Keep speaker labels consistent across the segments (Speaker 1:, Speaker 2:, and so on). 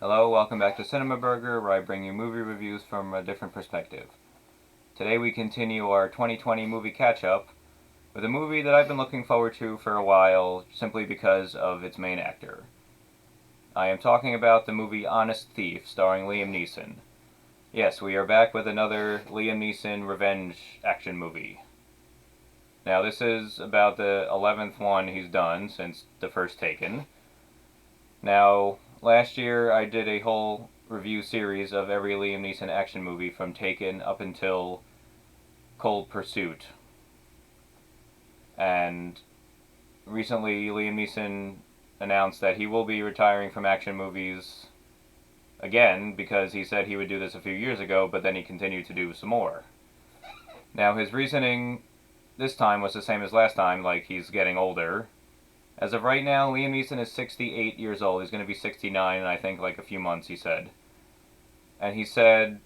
Speaker 1: Hello, welcome back to CinemaBurger, where I bring you movie reviews from a different perspective. Today we continue our 2020 movie catch-up with a movie that I've been looking forward to for a while, simply because of its main actor. I am talking about the movie Honest Thief, starring Liam Neeson. Yes, we are back with another Liam Neeson revenge action movie. Now, this is about the 11th one he's done since the first Taken. Now, last year I did a whole review series of every Liam Neeson action movie from Taken up until Cold Pursuit. And recently Liam Neeson announced that he will be retiring from action movies again because he said he would do this a few years ago, but then he continued to do some more. Now, his reasoning this time was the same as last time, like he's getting older. As of right now, Liam Neeson is 68 years old. He's going to be 69 in, I think, like a few months, he said. And he said,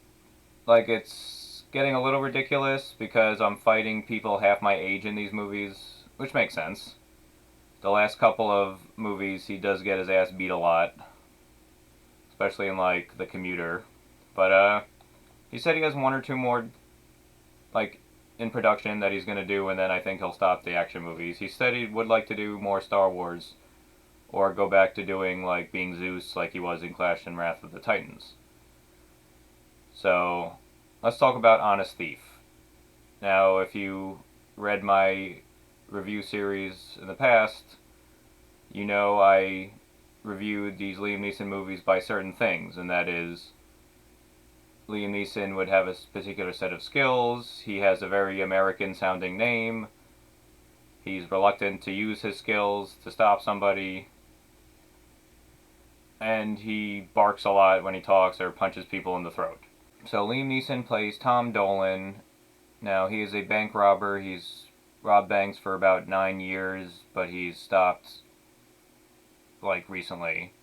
Speaker 1: like, it's getting a little ridiculous because I'm fighting people half my age in these movies, which makes sense. The last couple of movies, he does get his ass beat a lot, especially in, like, The Commuter. But, he said he has one or two more, like, in production that he's going to do, and then I think he'll stop the action movies. He said he would like to do more Star Wars, or go back to doing, like, being Zeus like he was in Clash and Wrath of the Titans. So, let's talk about Honest Thief. Now, if you read my review series in the past, you know I reviewed these Liam Neeson movies by certain things, and that is Liam Neeson would have a particular set of skills, he has a very American sounding name, he's reluctant to use his skills to stop somebody, and he barks a lot when he talks or punches people in the throat. So Liam Neeson plays Tom Dolan. Now, he is a bank robber. He's robbed banks for about 9 years, but he's stopped, like, recently.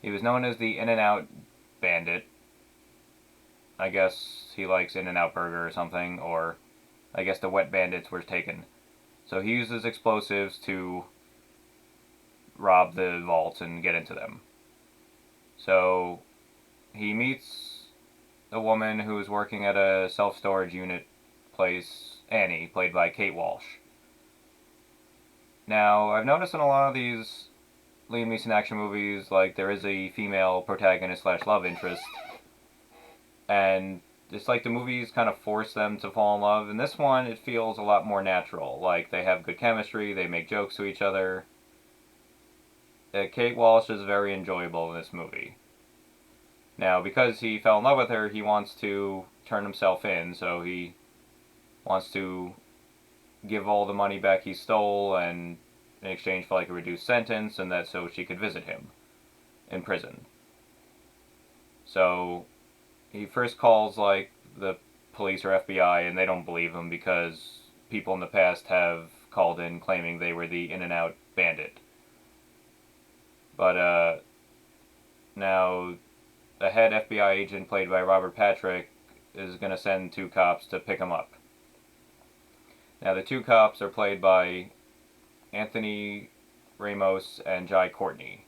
Speaker 1: He was known as the In-N-Out Bandit. I guess he likes In-N-Out Burger or something, or I guess the Wet Bandits were taken. So he uses explosives to rob the vaults and get into them. So he meets a woman who's working at a self-storage unit place, Annie, played by Kate Walsh. Now, I've noticed in a lot of these Liam Neeson action movies, like, there is a female protagonist slash love interest, and it's like the movies kind of force them to fall in love. In this one, it feels a lot more natural. Like, they have good chemistry, they make jokes to each other. Kate Walsh is very enjoyable in this movie. Now, because he fell in love with her, he wants to turn himself in, so he wants to give all the money back he stole and in exchange for, like, a reduced sentence, and that so she could visit him in prison. So he first calls, like, the police or FBI, and they don't believe him because people in the past have called in claiming they were the In-N-Out Bandit. But now the head FBI agent, played by Robert Patrick, is going to send two cops to pick him up. Now, the two cops are played by Anthony Ramos and Jai Courtney.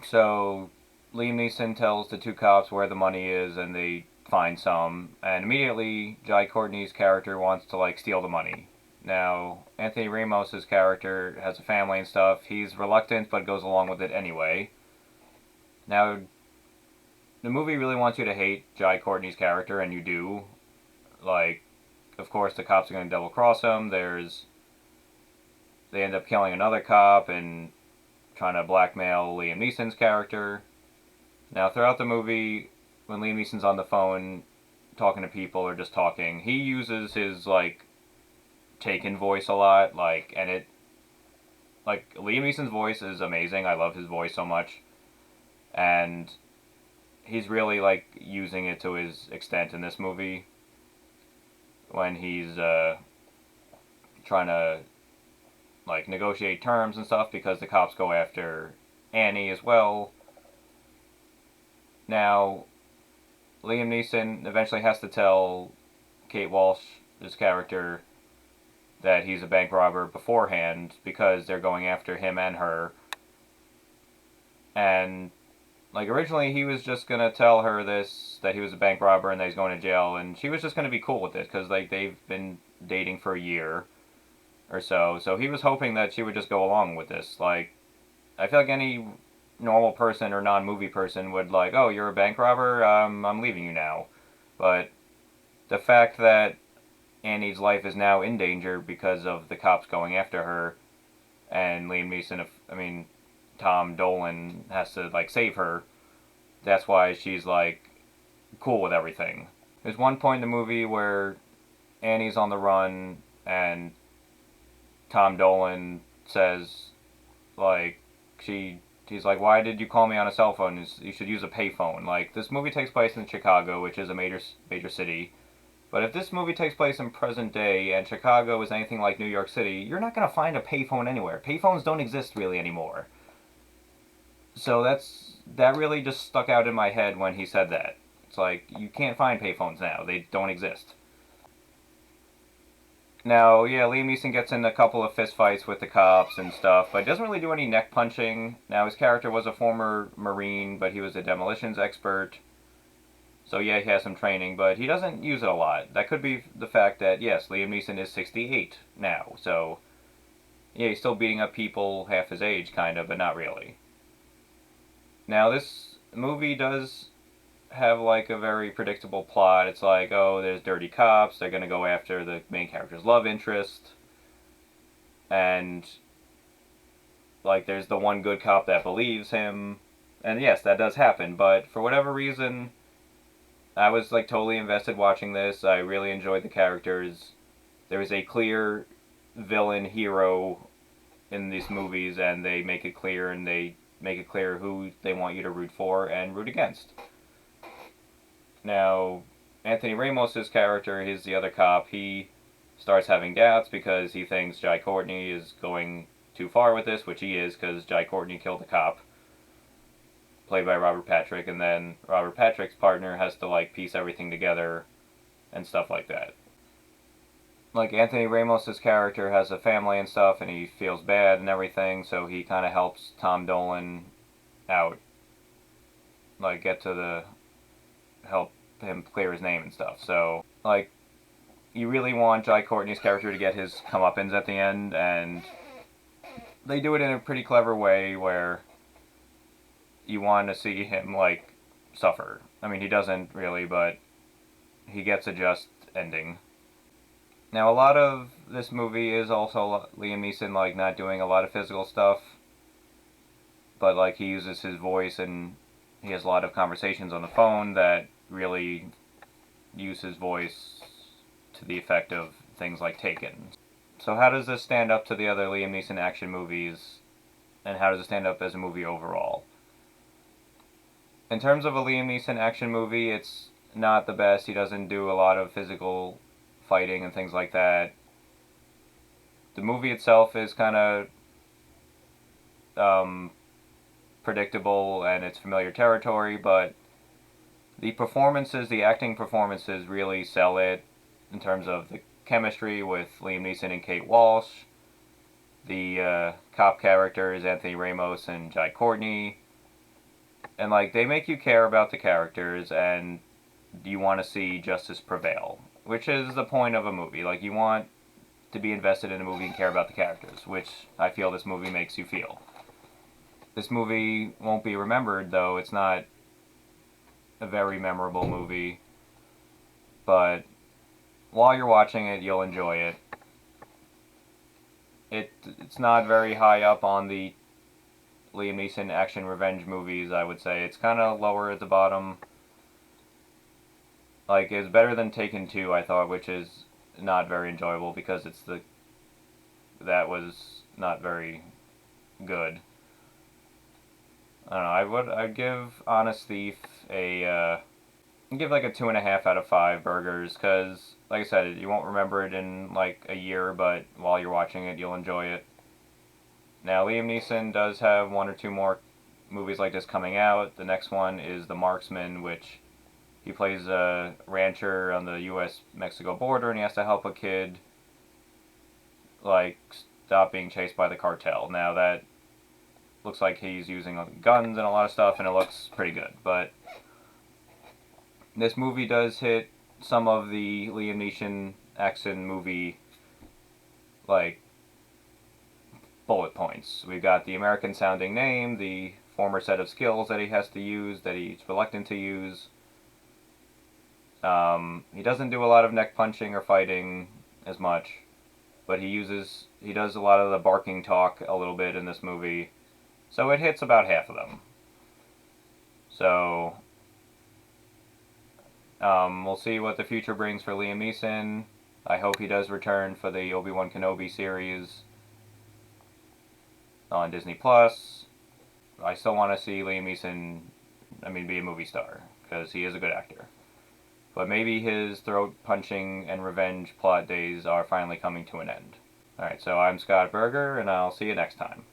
Speaker 1: So Liam Neeson tells the two cops where the money is, and they find some, and immediately Jai Courtney's character wants to, like, steal the money. Now, Anthony Ramos's character has a family and stuff. He's reluctant, but goes along with it anyway. Now, the movie really wants you to hate Jai Courtney's character, and you do. Like, of course, the cops are going to double cross him. They end up killing another cop and trying to blackmail Liam Neeson's character. Now, throughout the movie, when Liam Neeson's on the phone talking to people or just talking, he uses his, like, Taken voice a lot, like, and it, like, Liam Neeson's voice is amazing. I love his voice so much. And he's really, like, using it to his extent in this movie when he's trying to, like, negotiate terms and stuff, because the cops go after Annie as well. Now, Liam Neeson eventually has to tell Kate Walsh's character that he's a bank robber beforehand, because they're going after him and her. And Like, originally he was just gonna tell her this, that he was a bank robber and that he's going to jail, and she was just gonna be cool with it, because, like, they've been dating for a year or so, so he was hoping that she would just go along with this. Like, I feel like any normal person or non-movie person would, like, oh, you're a bank robber, I'm leaving you now. But the fact that Annie's life is now in danger because of the cops going after her, and Liam Neeson, I mean, Tom Dolan has to, like, save her, that's why she's, like, cool with everything. There's one point in the movie where Annie's on the run and Tom Dolan says, like, she's like, why did you call me on a cell phone? You should use a payphone. Like, this movie takes place in Chicago, which is a major city. But if this movie takes place in present day and Chicago is anything like New York City, you're not going to find a payphone anywhere. Payphones don't exist really anymore. So that really just stuck out in my head when he said that. It's like, you can't find payphones now. They don't exist. Now, yeah, Liam Neeson gets in a couple of fistfights with the cops and stuff, but doesn't really do any neck punching. Now, his character was a former Marine, but he was a demolitions expert. So, yeah, he has some training, but he doesn't use it a lot. That could be the fact that, yes, Liam Neeson is 68 now, so, yeah, he's still beating up people half his age, kind of, but not really. Now, this movie does have, like, a very predictable plot. It's like, oh, there's dirty cops, they're gonna go after the main character's love interest, and, like, there's the one good cop that believes him, and yes, that does happen, but for whatever reason, I was, like, totally invested watching this. I really enjoyed the characters. There is a clear villain hero in these movies, and they make it clear, and they make it clear who they want you to root for and root against. Now, Anthony Ramos' character, he's the other cop, he starts having doubts because he thinks Jai Courtney is going too far with this, which he is, because Jai Courtney killed a cop, played by Robert Patrick, and then Robert Patrick's partner has to, like, piece everything together and stuff like that. Like, Anthony Ramos' character has a family and stuff, and he feels bad and everything, so he kind of helps Tom Dolan out, like, get to the help him clear his name and stuff. So, like, you really want Jai Courtney's character to get his comeuppance at the end, and they do it in a pretty clever way where you want to see him, like, suffer. I mean, he doesn't really, but he gets a just ending. Now, a lot of this movie is also Liam Neeson, like, not doing a lot of physical stuff, but, like, he uses his voice, and he has a lot of conversations on the phone that really use his voice to the effect of things like Taken. So how does this stand up to the other Liam Neeson action movies, and how does it stand up as a movie overall? In terms of a Liam Neeson action movie, it's not the best. He doesn't do a lot of physical fighting and things like that. The movie itself is kind of predictable, and it's familiar territory, but the performances, the acting performances really sell it in terms of the chemistry with Liam Neeson and Kate Walsh. The cop characters, Anthony Ramos and Jai Courtney. And, like, they make you care about the characters, and you want to see justice prevail, which is the point of a movie. Like, you want to be invested in a movie and care about the characters, which I feel this movie makes you feel. This movie won't be remembered, though. It's not a very memorable movie, but while you're watching it, you'll enjoy it. It's not very high up on the Liam Neeson action revenge movies, I would say. It's kind of lower at the bottom. Like, it's better than Taken 2, I thought, which is not very enjoyable because that was not very good. I don't know, I'd give Honest Thief I'd give like a 2.5 out of 5 burgers, because, like I said, you won't remember it in like a year, but while you're watching it, you'll enjoy it. Now, Liam Neeson does have one or two more movies like this coming out. The next one is The Marksman, which he plays a rancher on the U.S.-Mexico border, and he has to help a kid, like, stop being chased by the cartel. Now, that looks like he's using guns and a lot of stuff, and it looks pretty good. But this movie does hit some of the Liam Neeson action movie, like, bullet points. We've got the American sounding name, the former set of skills that he has to use, that he's reluctant to use. He doesn't do a lot of neck punching or fighting as much, but he does a lot of the barking talk a little bit in this movie, so it hits about half of them. So, we'll see what the future brings for Liam Neeson. I hope he does return for the Obi-Wan Kenobi series on Disney Plus. I still want to see Liam Neeson, be a movie star, because he is a good actor. But maybe his throat punching and revenge plot days are finally coming to an end. Alright, so I'm CinemaBurger, and I'll see you next time.